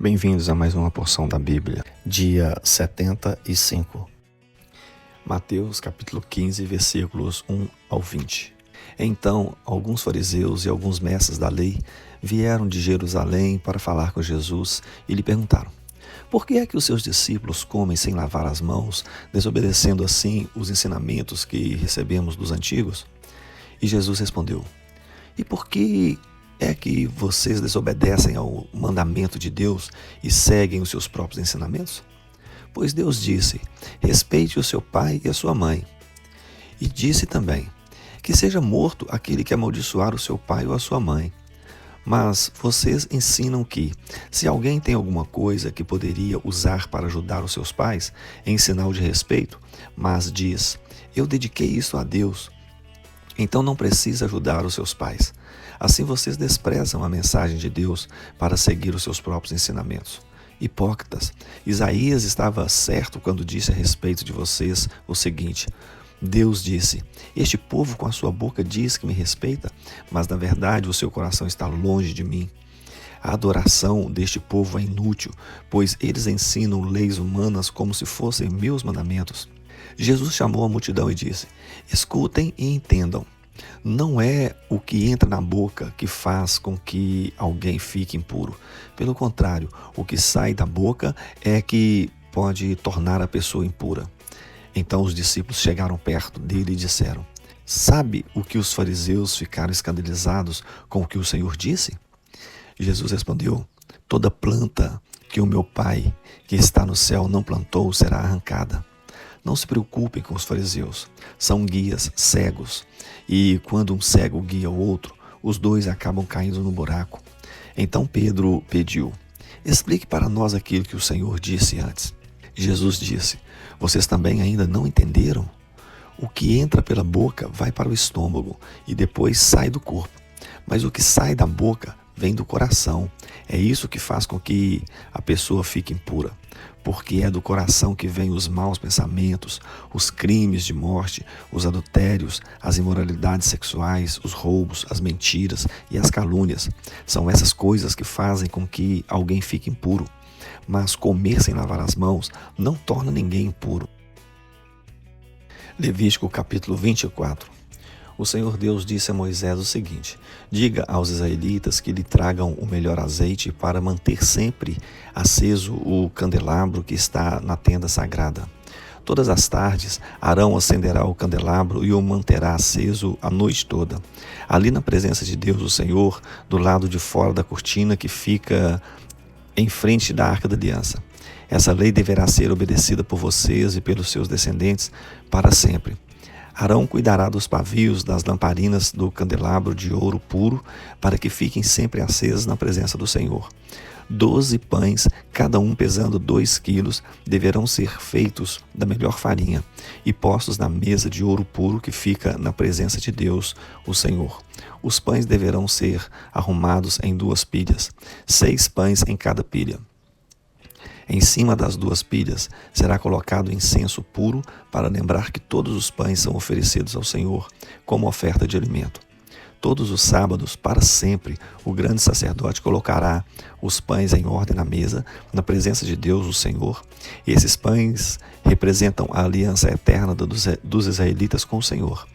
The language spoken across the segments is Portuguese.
Bem-vindos a mais uma porção da Bíblia, dia 75. Mateus capítulo 15, versículos 1 ao 20. Então, alguns fariseus e alguns mestres da lei vieram de Jerusalém para falar com Jesus e lhe perguntaram: por que é que os seus discípulos comem sem lavar as mãos, desobedecendo assim os ensinamentos que recebemos dos antigos? E Jesus respondeu: e por que é que vocês desobedecem ao mandamento de Deus e seguem os seus próprios ensinamentos? Pois Deus disse: respeite o seu pai e a sua mãe. E disse também: que seja morto aquele que amaldiçoar o seu pai ou a sua mãe. Mas vocês ensinam que, se alguém tem alguma coisa que poderia usar para ajudar os seus pais, em sinal de respeito, mas diz: eu dediquei isso a Deus, então não precisa ajudar os seus pais. Assim vocês desprezam a mensagem de Deus para seguir os seus próprios ensinamentos. Hipócritas, Isaías estava certo quando disse a respeito de vocês o seguinte: Deus disse: este povo com a sua boca diz que me respeita, mas na verdade o seu coração está longe de mim. A adoração deste povo é inútil, pois eles ensinam leis humanas como se fossem meus mandamentos. Jesus chamou a multidão e disse: escutem e entendam. Não é o que entra na boca que faz com que alguém fique impuro. Pelo contrário, o que sai da boca é que pode tornar a pessoa impura. Então os discípulos chegaram perto dele e disseram: sabe o que os fariseus ficaram escandalizados com o que o Senhor disse? Jesus respondeu: toda planta que o meu Pai, que está no céu, não plantou, será arrancada. Não se preocupem com os fariseus, são guias cegos, e quando um cego guia o outro, os dois acabam caindo no buraco. Então Pedro pediu: explique para nós aquilo que o Senhor disse antes. Jesus disse: vocês também ainda não entenderam? O que entra pela boca vai para o estômago e depois sai do corpo, mas o que sai da boca vem do coração. É isso que faz com que a pessoa fique impura, porque é do coração que vêm os maus pensamentos, os crimes de morte, os adultérios, as imoralidades sexuais, os roubos, as mentiras e as calúnias. São essas coisas que fazem com que alguém fique impuro. Mas comer sem lavar as mãos não torna ninguém impuro. Levítico capítulo 24. O Senhor Deus disse a Moisés o seguinte: diga aos israelitas que lhe tragam o melhor azeite para manter sempre aceso o candelabro que está na tenda sagrada. Todas as tardes, Arão acenderá o candelabro e o manterá aceso a noite toda. Ali na presença de Deus, o Senhor, do lado de fora da cortina que fica em frente da Arca da Aliança. Essa lei deverá ser obedecida por vocês e pelos seus descendentes para sempre. Arão cuidará dos pavios das lamparinas do candelabro de ouro puro, para que fiquem sempre acesos na presença do Senhor. 12 pães, cada um pesando 2 quilos, deverão ser feitos da melhor farinha e postos na mesa de ouro puro que fica na presença de Deus, o Senhor. Os pães deverão ser arrumados em 2 pilhas, 6 pães em cada pilha. Em cima das 2 pilhas será colocado incenso puro para lembrar que todos os pães são oferecidos ao Senhor como oferta de alimento. Todos os sábados, para sempre, o grande sacerdote colocará os pães em ordem na mesa, na presença de Deus, o Senhor. E esses pães representam a aliança eterna dos israelitas com o Senhor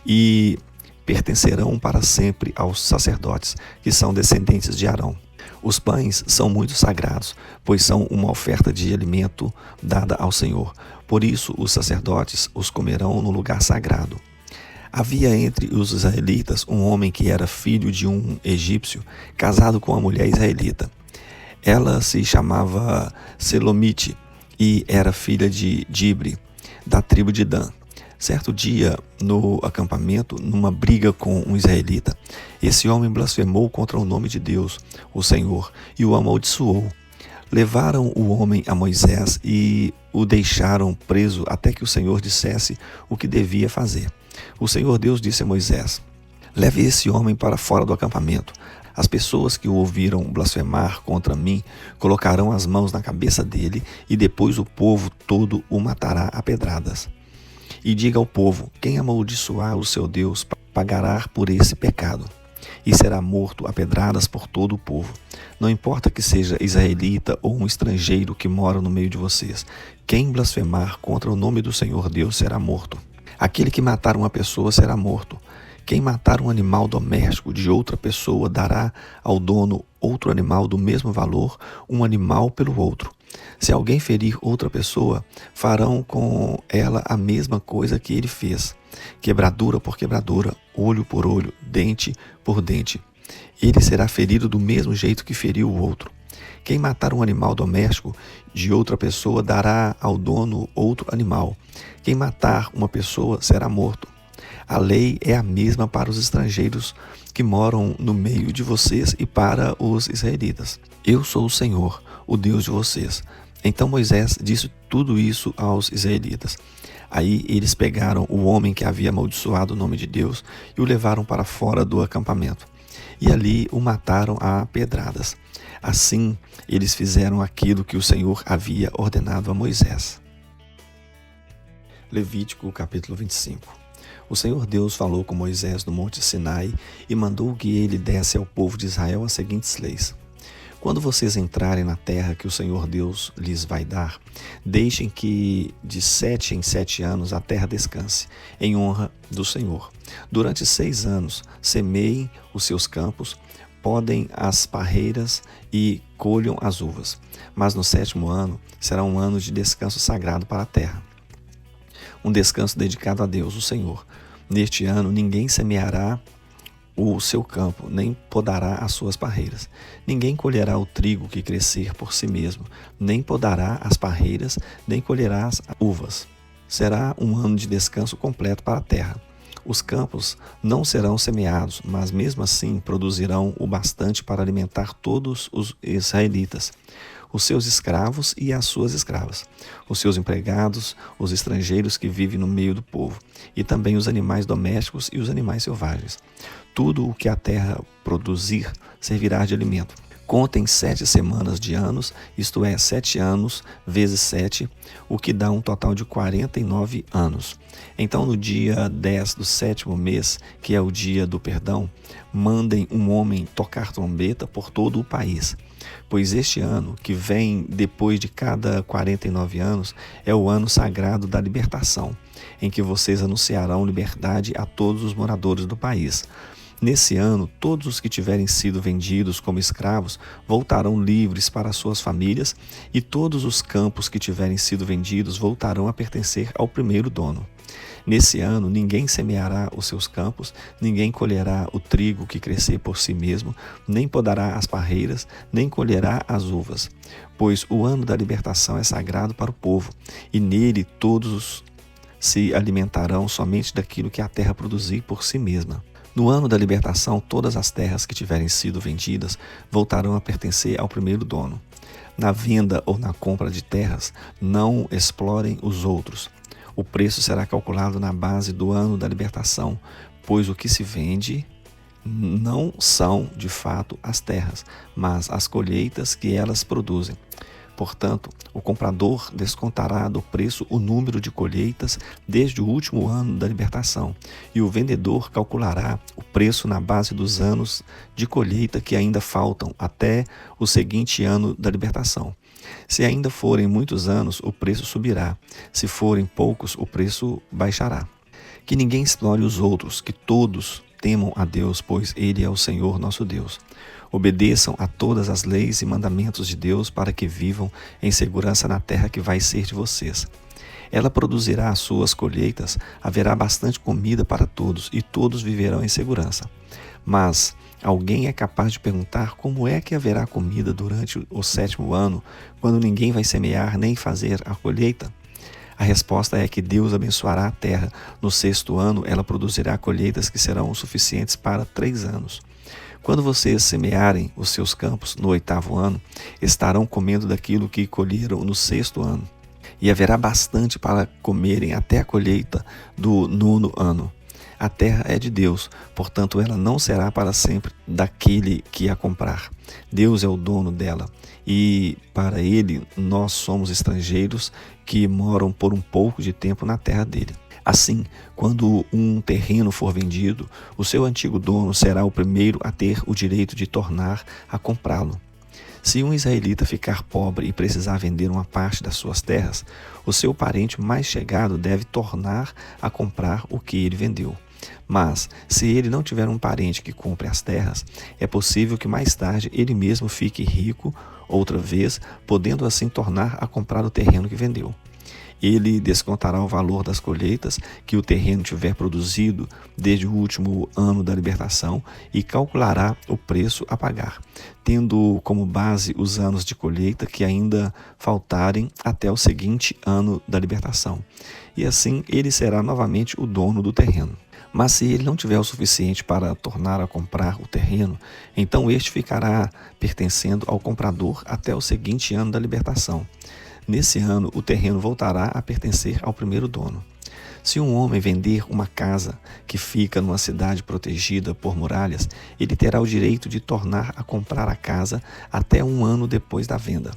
e pertencerão para sempre aos sacerdotes, que são descendentes de Arão. Os pães são muito sagrados, pois são uma oferta de alimento dada ao Senhor. Por isso, os sacerdotes os comerão no lugar sagrado. Havia entre os israelitas um homem que era filho de um egípcio, casado com uma mulher israelita. Ela se chamava Selomite e era filha de Dibre, da tribo de Dan. Certo dia, no acampamento, numa briga com um israelita, esse homem blasfemou contra o nome de Deus, o Senhor, e o amaldiçoou. Levaram o homem a Moisés e o deixaram preso até que o Senhor dissesse o que devia fazer. O Senhor Deus disse a Moisés: leve esse homem para fora do acampamento. As pessoas que o ouviram blasfemar contra mim colocarão as mãos na cabeça dele e depois o povo todo o matará a pedradas. E diga ao povo: quem amaldiçoar o seu Deus pagará por esse pecado. e será morto a pedradas por todo o povo. Não importa que seja israelita ou um estrangeiro que mora no meio de vocês, quem blasfemar contra o nome do Senhor Deus será morto. Aquele que matar uma pessoa será morto. Quem matar um animal doméstico de outra pessoa dará ao dono outro animal do mesmo valor, um animal pelo outro. Se alguém ferir outra pessoa, farão com ela a mesma coisa que ele fez. Quebradura por quebradura, olho por olho, dente por dente. Ele será ferido do mesmo jeito que feriu o outro. Quem matar um animal doméstico de outra pessoa dará ao dono outro animal. Quem matar uma pessoa será morto. A lei é a mesma para os estrangeiros que moram no meio de vocês e para os israelitas. Eu sou o Senhor, o Deus de vocês. Então Moisés disse tudo isso aos israelitas. Aí eles pegaram o homem que havia amaldiçoado o nome de Deus e o levaram para fora do acampamento. E ali o mataram a pedradas. Assim, eles fizeram aquilo que o Senhor havia ordenado a Moisés. Levítico capítulo 25. O Senhor Deus falou com Moisés no monte Sinai e mandou que ele desse ao povo de Israel as seguintes leis. Quando vocês entrarem na terra que o Senhor Deus lhes vai dar, deixem que de 7 em 7 anos a terra descanse, em honra do Senhor. Durante 6 anos, semeiem os seus campos, podem as parreiras e colham as uvas. Mas no 7º ano será um ano de descanso sagrado para a terra. Um descanso dedicado a Deus, o Senhor. Neste ano, ninguém semeará o seu campo, nem podará as suas parreiras. Ninguém colherá o trigo que crescer por si mesmo, nem podará as parreiras, nem colherá as uvas. Será um ano de descanso completo para a terra. Os campos não serão semeados, mas mesmo assim produzirão o bastante para alimentar todos os israelitas, os seus escravos e as suas escravas, os seus empregados, os estrangeiros que vivem no meio do povo, e também os animais domésticos e os animais selvagens. Tudo o que a terra produzir servirá de alimento. Contem 7 semanas de anos, isto é, 7 anos vezes 7, o que dá um total de 49 anos. Então, no dia 10 do 7º mês, que é o dia do perdão, mandem um homem tocar trombeta por todo o país. Pois este ano, que vem depois de cada 49 anos, é o ano sagrado da libertação, em que vocês anunciarão liberdade a todos os moradores do país. Nesse ano, todos os que tiverem sido vendidos como escravos voltarão livres para suas famílias, e todos os campos que tiverem sido vendidos voltarão a pertencer ao primeiro dono. Nesse ano, ninguém semeará os seus campos, ninguém colherá o trigo que crescer por si mesmo, nem podará as parreiras, nem colherá as uvas. Pois o ano da libertação é sagrado para o povo, e nele todos se alimentarão somente daquilo que a terra produzir por si mesma. No ano da libertação, todas as terras que tiverem sido vendidas voltarão a pertencer ao primeiro dono. Na venda ou na compra de terras, não explorem os outros. O preço será calculado na base do ano da libertação, pois o que se vende não são, de fato, as terras, mas as colheitas que elas produzem. Portanto, o comprador descontará do preço o número de colheitas desde o último ano da libertação, e o vendedor calculará o preço na base dos anos de colheita que ainda faltam até o seguinte ano da libertação. Se ainda forem muitos anos, o preço subirá. Se forem poucos, o preço baixará. Que ninguém explore os outros, que todos temam a Deus, pois Ele é o Senhor nosso Deus. Obedeçam a todas as leis e mandamentos de Deus para que vivam em segurança na terra que vai ser de vocês. Ela produzirá as suas colheitas, haverá bastante comida para todos e todos viverão em segurança. Mas alguém é capaz de perguntar como é que haverá comida durante o 7º ano, quando ninguém vai semear nem fazer a colheita? A resposta é que Deus abençoará a terra. No 6º ano, ela produzirá colheitas que serão suficientes para 3 anos. Quando vocês semearem os seus campos no 8º ano, estarão comendo daquilo que colheram no 6º ano. E haverá bastante para comerem até a colheita do 9º ano. A terra é de Deus, portanto ela não será para sempre daquele que a comprar. Deus é o dono dela, e para ele nós somos estrangeiros que moram por um pouco de tempo na terra dele. Assim, quando um terreno for vendido, o seu antigo dono será o primeiro a ter o direito de tornar a comprá-lo. Se um israelita ficar pobre e precisar vender uma parte das suas terras, o seu parente mais chegado deve tornar a comprar o que ele vendeu. Mas, se ele não tiver um parente que compre as terras, é possível que mais tarde ele mesmo fique rico outra vez, podendo assim tornar a comprar o terreno que vendeu. Ele descontará o valor das colheitas que o terreno tiver produzido desde o último ano da libertação e calculará o preço a pagar, tendo como base os anos de colheita que ainda faltarem até o seguinte ano da libertação. E assim ele será novamente o dono do terreno. Mas se ele não tiver o suficiente para tornar a comprar o terreno, então este ficará pertencendo ao comprador até o seguinte ano da libertação. Nesse ano, o terreno voltará a pertencer ao primeiro dono. Se um homem vender uma casa que fica numa cidade protegida por muralhas, ele terá o direito de tornar a comprar a casa até um ano depois da venda.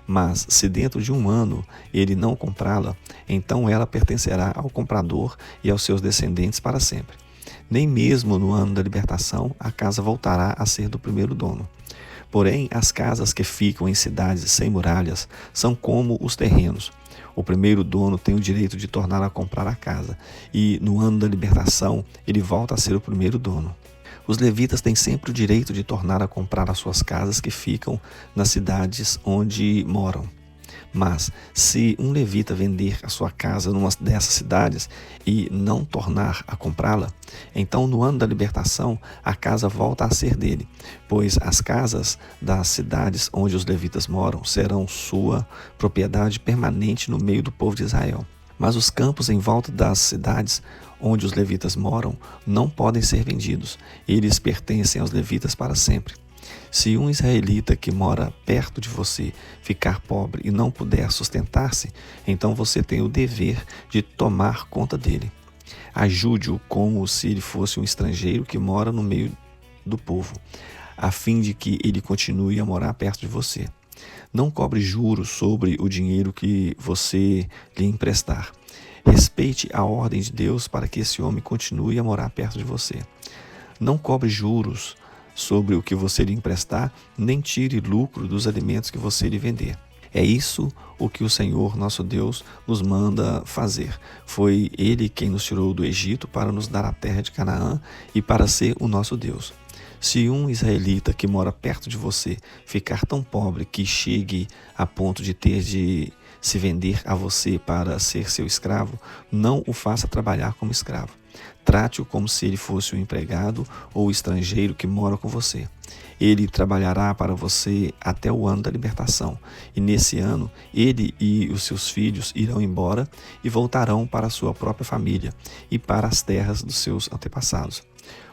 Mas, se dentro de um ano ele não comprá-la, então ela pertencerá ao comprador e aos seus descendentes para sempre. Nem mesmo no ano da libertação a casa voltará a ser do primeiro dono. Porém, as casas que ficam em cidades sem muralhas são como os terrenos. O primeiro dono tem o direito de tornar a comprar a casa, e no ano da libertação ele volta a ser o primeiro dono. Os levitas têm sempre o direito de tornar a comprar as suas casas que ficam nas cidades onde moram. Mas, se um levita vender a sua casa numa dessas cidades e não tornar a comprá-la, então no ano da libertação a casa volta a ser dele, pois as casas das cidades onde os levitas moram serão sua propriedade permanente no meio do povo de Israel. Mas os campos em volta das cidades onde os levitas moram não podem ser vendidos, eles pertencem aos levitas para sempre. Se um israelita que mora perto de você ficar pobre e não puder sustentar-se, então você tem o dever de tomar conta dele. Ajude-o como se ele fosse um estrangeiro que mora no meio do povo, a fim de que ele continue a morar perto de você. Não cobre juros sobre o dinheiro que você lhe emprestar. Respeite a ordem de Deus para que esse homem continue a morar perto de você. Não cobre juros sobre o que você lhe emprestar, nem tire lucro dos alimentos que você lhe vender. É isso o que o Senhor, nosso Deus, nos manda fazer. Foi Ele quem nos tirou do Egito para nos dar a terra de Canaã e para ser o nosso Deus. Se um israelita que mora perto de você ficar tão pobre que chegue a ponto de ter de se vender a você para ser seu escravo, não o faça trabalhar como escravo. Trate-o como se ele fosse um empregado ou estrangeiro que mora com você. Ele trabalhará para você até o ano da libertação, e nesse ano ele e os seus filhos irão embora e voltarão para a sua própria família e para as terras dos seus antepassados.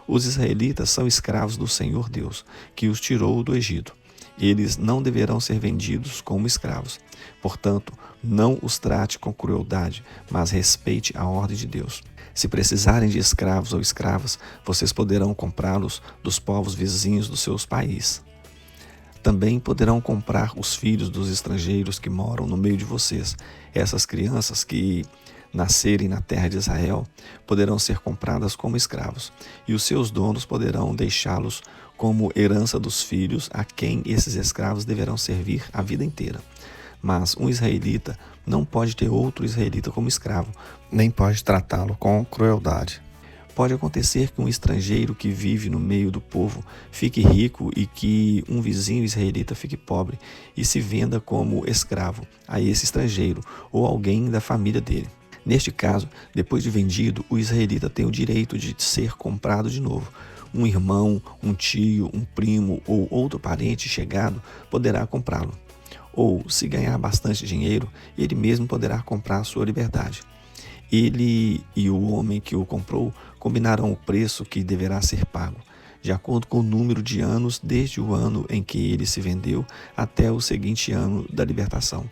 Os israelitas são escravos do Senhor Deus, que os tirou do Egito. Eles não deverão ser vendidos como escravos. Portanto, não os trate com crueldade, mas respeite a ordem de Deus. Se precisarem de escravos ou escravas, vocês poderão comprá-los dos povos vizinhos dos seus países. Também poderão comprar os filhos dos estrangeiros que moram no meio de vocês. Essas crianças que nascerem na terra de Israel poderão ser compradas como escravos, e os seus donos poderão deixá-los como herança dos filhos a quem esses escravos deverão servir a vida inteira. Mas um israelita não pode ter outro israelita como escravo, nem pode tratá-lo com crueldade. Pode acontecer que um estrangeiro que vive no meio do povo fique rico e que um vizinho israelita fique pobre e se venda como escravo a esse estrangeiro ou alguém da família dele. Neste caso, depois de vendido, o israelita tem o direito de ser comprado de novo. Um irmão, um tio, um primo ou outro parente chegado poderá comprá-lo. Ou, se ganhar bastante dinheiro, ele mesmo poderá comprar sua liberdade. Ele e o homem que o comprou combinarão o preço que deverá ser pago, de acordo com o número de anos desde o ano em que ele se vendeu até o seguinte ano da libertação.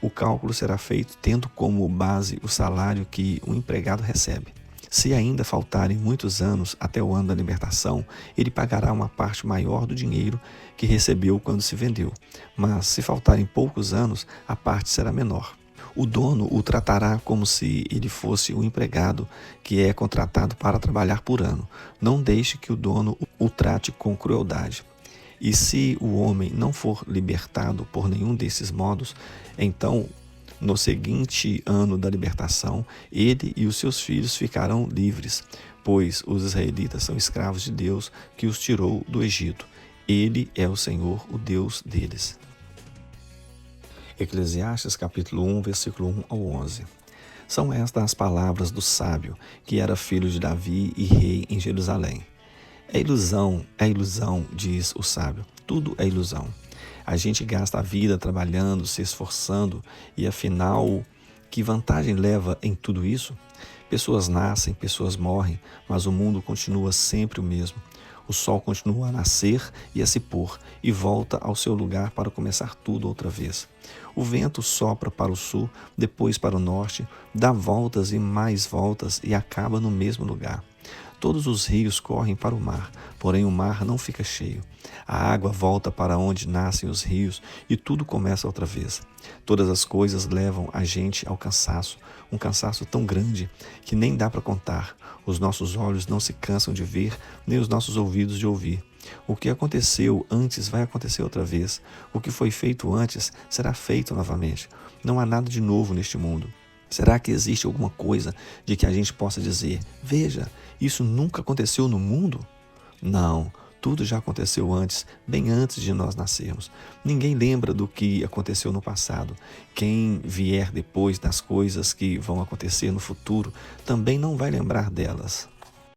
O cálculo será feito tendo como base o salário que o empregado recebe. Se ainda faltarem muitos anos até o ano da libertação, ele pagará uma parte maior do dinheiro que recebeu quando se vendeu. Mas se faltarem poucos anos, a parte será menor. O dono o tratará como se ele fosse um empregado que é contratado para trabalhar por ano. Não deixe que o dono o trate com crueldade. E se o homem não for libertado por nenhum desses modos, então, no seguinte ano da libertação, ele e os seus filhos ficarão livres, pois os israelitas são escravos de Deus que os tirou do Egito. Ele é o Senhor, o Deus deles. Eclesiastes capítulo 1, versículo 1 ao 11. São estas as palavras do sábio, que era filho de Davi e rei em Jerusalém. É ilusão, diz o sábio. Tudo é ilusão. A gente gasta a vida trabalhando, se esforçando e afinal, que vantagem leva em tudo isso? Pessoas nascem, pessoas morrem, mas o mundo continua sempre o mesmo. O sol continua a nascer e a se pôr e volta ao seu lugar para começar tudo outra vez. O vento sopra para o sul, depois para o norte, dá voltas e mais voltas e acaba no mesmo lugar. Todos os rios correm para o mar, porém o mar não fica cheio. A água volta para onde nascem os rios e tudo começa outra vez. Todas as coisas levam a gente ao cansaço, um cansaço tão grande que nem dá para contar. Os nossos olhos não se cansam de ver, nem os nossos ouvidos de ouvir. O que aconteceu antes vai acontecer outra vez. O que foi feito antes será feito novamente. Não há nada de novo neste mundo. Será que existe alguma coisa de que a gente possa dizer, veja, isso nunca aconteceu no mundo? Não, tudo já aconteceu antes, bem antes de nós nascermos. Ninguém lembra do que aconteceu no passado. Quem vier depois das coisas que vão acontecer no futuro também não vai lembrar delas.